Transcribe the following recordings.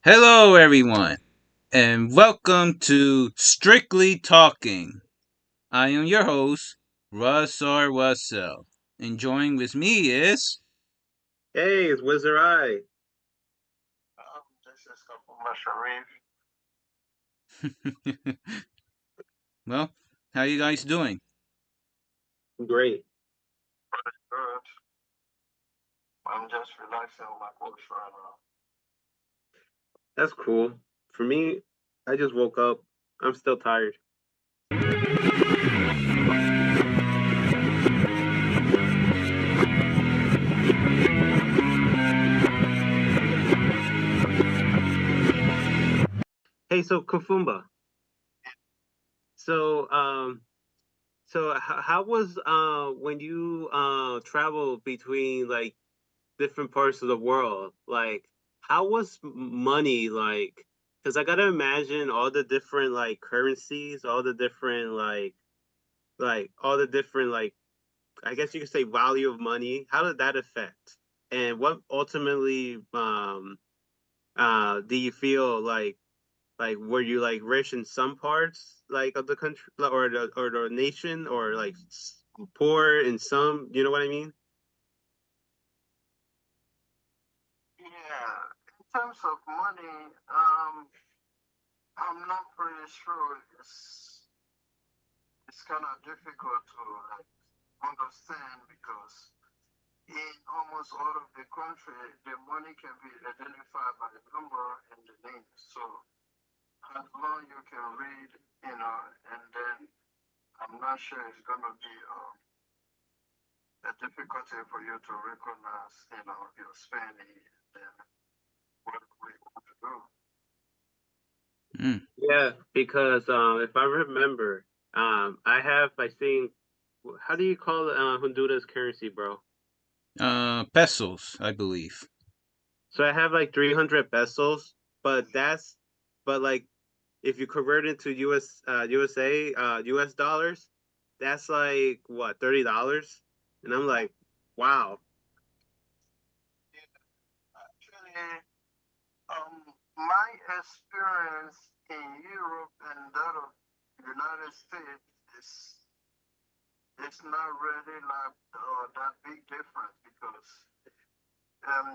Hello, everyone, and welcome to Strictly Talking. I am your host, Rus R Russell, and joining with me is. Hey, it's Wizard Eye. This is Kafumba Sharif. Well, how you guys doing? Great. Good. I'm just relaxing on my couch right now. That's cool. For me, I just woke up. I'm still tired. Hey, so Kafumba. So, how was when you traveled between like different parts of the world? Like, how was money like? Because I gotta imagine all the different like currencies, all the different all the different like I guess you could say value of money. How did that affect? And what ultimately do you feel like were you like rich in some parts like of the country or the nation or like poor in some, you know what I mean? Yeah, in terms of money, I'm not pretty sure. It's kind of difficult to like understand because in almost all of the country, the money can be identified by the number and the name. So as long you can read, and then I'm not sure it's gonna be a difficulty for you to recognize, your spending and what we want to do. Mm, Yeah, because if I remember, I have I think how do you call Honduras currency, bro? pesos, I believe. So I have like 300 pesos, but like if you convert it to USA US dollars, that's like what $30, and I'm like, wow. Actually, my experience in Europe and that of United States is not really like that big difference because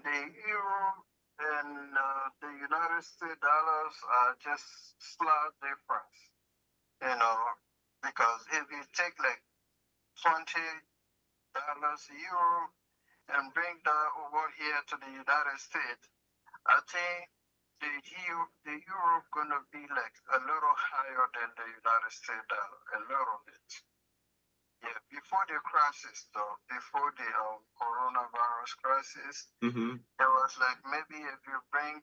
the euro and the United States dollars are just slight difference, you know, because if you take like $20 euro and bring that over here to the United States, I think the euro gonna be like a little higher than the United States dollar, a little bit. Yeah, before the crisis though, before the coronavirus crisis, Mm-hmm. it was like maybe if you bring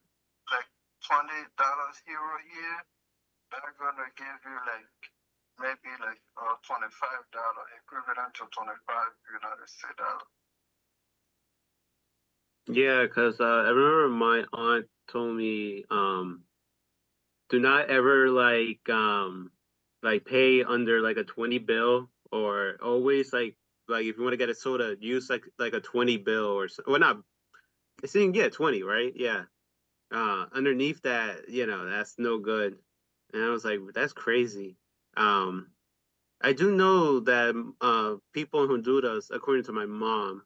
like $20 euro here, they're gonna give you like maybe like $25 equivalent to 25 United States dollar. Yeah, because I remember my aunt told me, do not ever like pay under like a 20 bill or always like if you want to get a soda, use like a 20 bill or so. Well, not I think yeah 20, right? Yeah. Underneath that, that's no good. And I was like, that's crazy. Um, I do know that people in Honduras, according to my mom,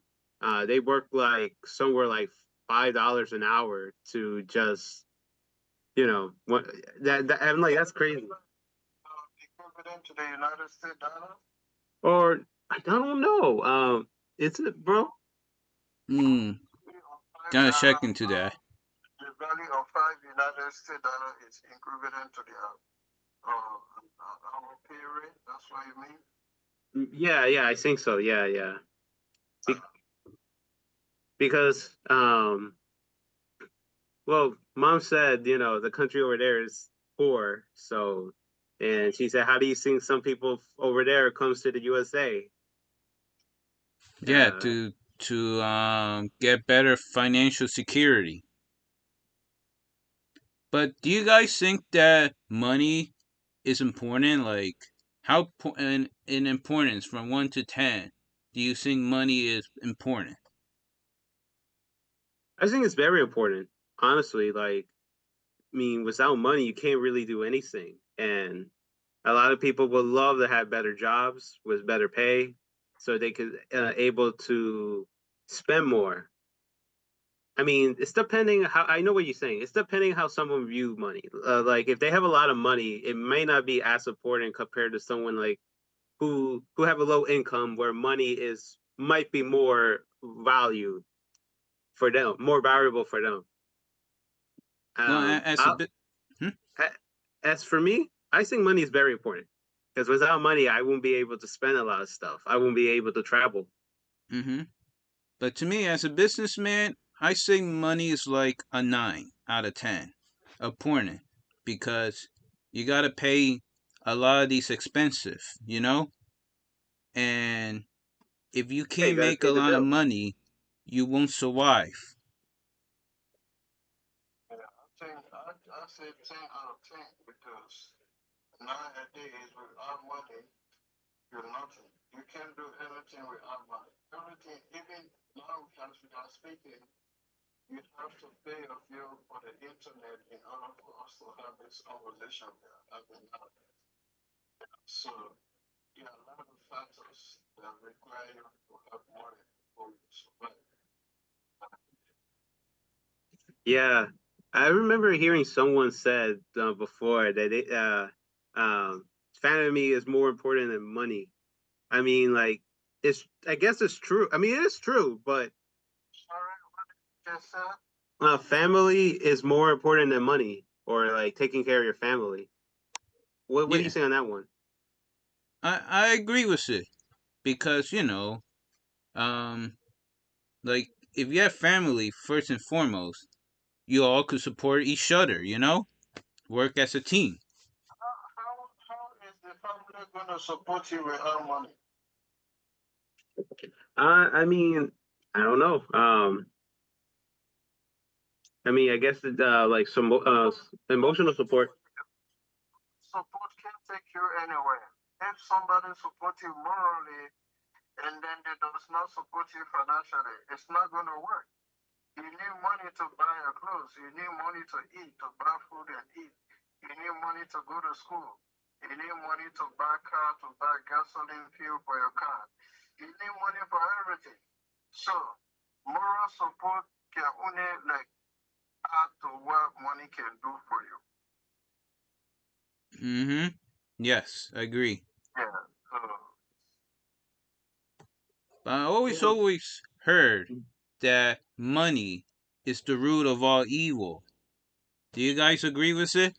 they work like somewhere like $5 an hour to just, what that I'm like, that's crazy. Equivalent to the United States dollar. Or I don't know. Is it, bro? Mm, Five gonna check dollar. into that. The value of five United States dollar is equivalent to the our pay rate. That's what you mean. Yeah, yeah, I think so. Yeah, yeah. Be- because well, mom said, the country over there is poor, so and she said, how do you think some people over there comes to the USA? Yeah, Uh, to get better financial security. But do you guys think that money is important? Like, in importance from 1 to 10, do you think money is important? I think it's very important, honestly. Like, mean, without money, you can't really do anything. And a lot of people would love to have better jobs with better pay, so they could able to spend more. I mean, it's depending how I know what you're saying. It's depending how someone view money. Like if they have a lot of money, it may not be as important compared to someone like who have a low income where money is might be more valued for them, more valuable for them. Well, Um, as a I, bit. Hmm? as for me, I think money is very important because without money, I won't be able to spend a lot of stuff. I won't be able to travel. Mm-hmm. But to me, as a businessman, I say money is like a 9 out of 10, important, because you gotta pay a lot of these expensive, you know. And if you Hey, you can't gotta make pay a the lot of bill. money, you won't survive. Yeah, I say 10 out of 10 because nowadays without money, you're nothing. You can't do anything without money. Everything, even now as we are speaking, you have to pay a bill for the internet in order for us to have this conversation we are having now. So, yeah, a lot of factors that require you to have money before you survive. Yeah, I remember hearing someone said before that family is more important than money. I mean, like it's I guess it's true. I mean, it is true, but Sorry, what did you just say? family is more important than money or like taking care of your family. What do you Yeah, say on that one? I agree with it, because um, like if you have family first and foremost, you all could support each other. Work as a team. How is the family going to support you without money? I mean, I don't know. I mean, I guess like some emotional support. Support can't take you anywhere. If somebody supports you morally and then they does not support you financially, it's not going to work. You need money to buy your clothes. You need money to eat, to buy food and eat. You need money to go to school. You need money to buy car, to buy gasoline fuel for your car. You need money for everything. So moral support can only like add to what money can do for you. Mm-hmm. Yes, I agree. Yeah. So But I always heard that money is the root of all evil. Do you guys agree with it?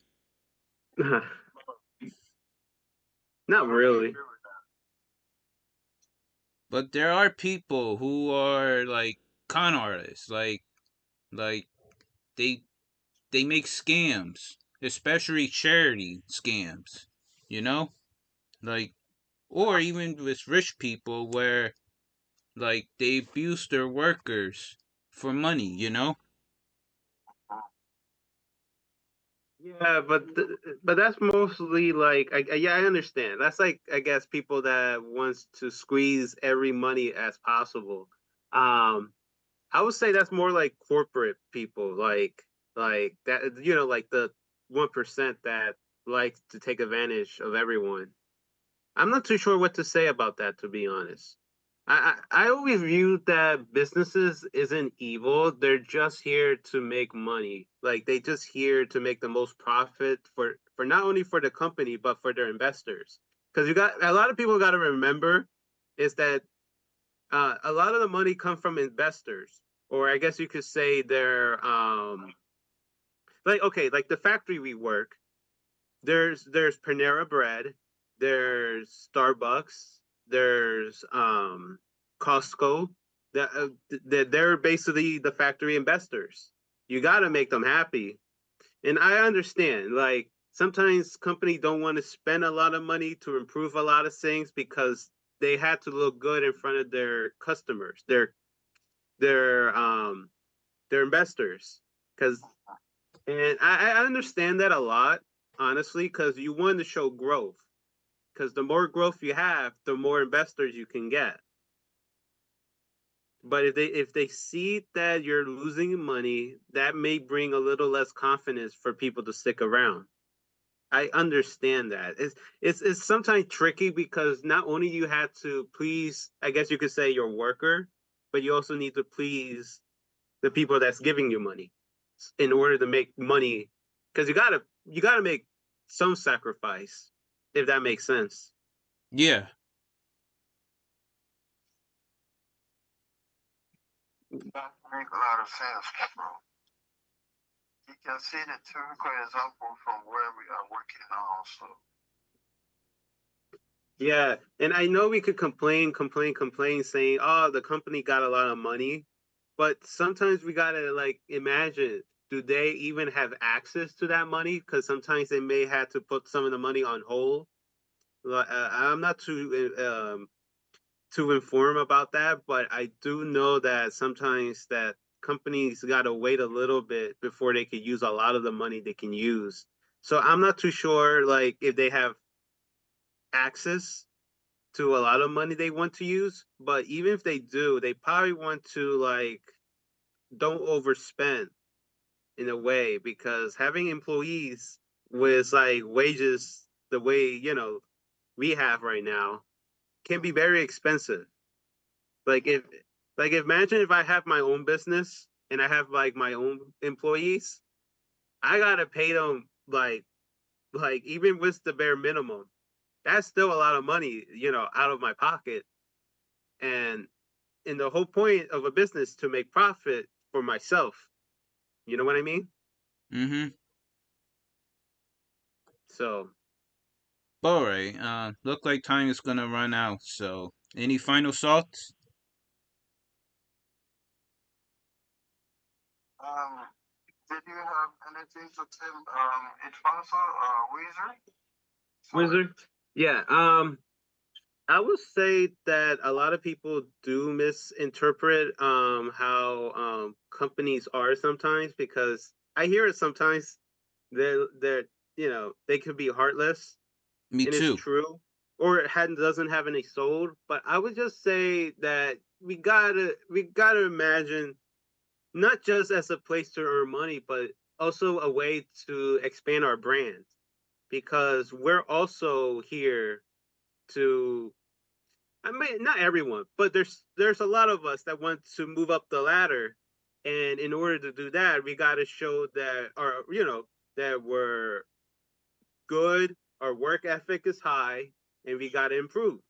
Not I don't really. agree with that. But there are people who are like con artists, like they they make scams, especially charity scams. You know, like, or even with rich people where like they abuse their workers for money. Yeah, but that's mostly like yeah, I understand. That's like I guess people that wants to squeeze every money as possible. Um, I would say that's more like corporate people, like that like the 1% that likes to take advantage of everyone. I'm not too sure what to say about that, to be honest. I always view that businesses isn't evil. They're just here to make money. Like they just here to make the most profit for not only for the company but for their investors. Because you got a lot of people got to remember is that a lot of the money come from investors, or I guess you could say they're like okay, like the factory we work there's Panera Bread, there's Starbucks, there's Costco. They're basically the factory investors. You got to make them happy, and I understand. Like sometimes companies don't want to spend a lot of money to improve a lot of things because they had to look good in front of their customers, their their investors. Because and I understand that a lot, honestly, because you want to show growth. Because the more growth you have, the more investors you can get. But if they see that you're losing money, that may bring a little less confidence for people to stick around. I understand that. It's sometimes tricky because not only you have to please, I guess you could say, your worker, but you also need to please the people that's giving you money in order to make money, because you gotta make some sacrifice, if that makes sense. Yeah. That make a lot of sense, bro. You can see the typical example from where we are working now. So Yeah, and I know we could complain, saying, "Oh, the company got a lot of money," but sometimes we gotta like imagine, do they even have access to that money? Because sometimes they may have to put some of the money on hold. I'm not too informed about that, but I do know that sometimes that companies gotta wait a little bit before they could use a lot of the money they can use. So I'm not too sure, like, if they have access to a lot of money they want to use, but even if they do, they probably want to like don't overspend in a way, because having employees with like wages the way we have right now can be very expensive. Like if imagine if I have my own business and I have like my own employees, I gotta pay them like even with the bare minimum. That's still a lot of money, out of my pocket. And the whole point of a business to make profit for myself. You know what I mean? Mm-hmm. So All right. Look like time is gonna run out. So, any final thoughts? um, did you have anything to tell it also Wizard? Sorry. Wizard, yeah. I would say that a lot of people do misinterpret how companies are sometimes, because I hear it sometimes. They're they could be heartless, Me and it's too. true, or it doesn't have any soul. But I would just say that we gotta imagine not just as a place to earn money, but also a way to expand our brand, because we're also here to. I mean, not everyone, but there's a lot of us that want to move up the ladder, and in order to do that, we got to show that, or that we're good, our work ethic is high, and we got to improve.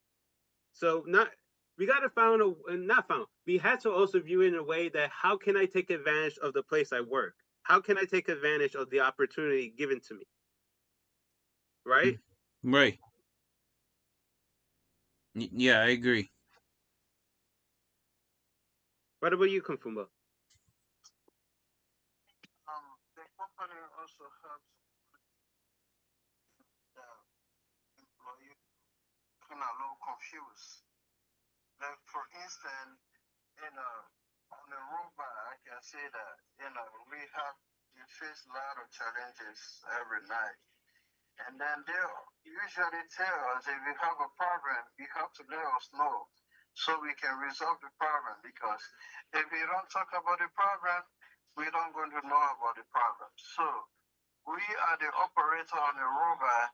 So not we got to found a not found. We had to also view it in a way that, how can I take advantage of the place I work? How can I take advantage of the opportunity given to me? Right? Mm, right. Yeah, I agree. What What about you, Kafumba? the company also helps the employee kind of low confused. Like for instance, on the robot, I can say that we face a lot of challenges every night, and then they usually tell us if we have a problem, you have to let us know so we can resolve the problem. Because if we don't talk about the problem, we don't going to know about the problem. So we are the operator on the robot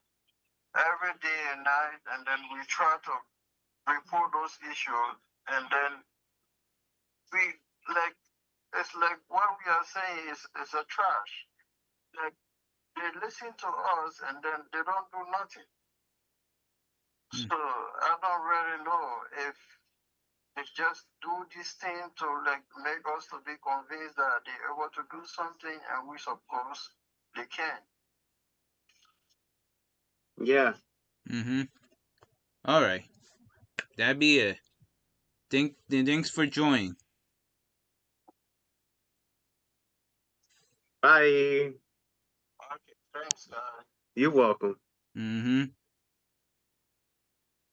every day and night, and then we try to report those issues, and then we like it's like what we are saying is a trash. Like they listen to us and then they don't do nothing. Mm. So I don't really know if they just do this thing to like make us to be convinced that they're able to do something, and we suppose they can. Yeah. Mm-hmm. All right. That be it. Thanks for joining. Bye. Okay, thanks, guys. You're welcome. Mm-hmm.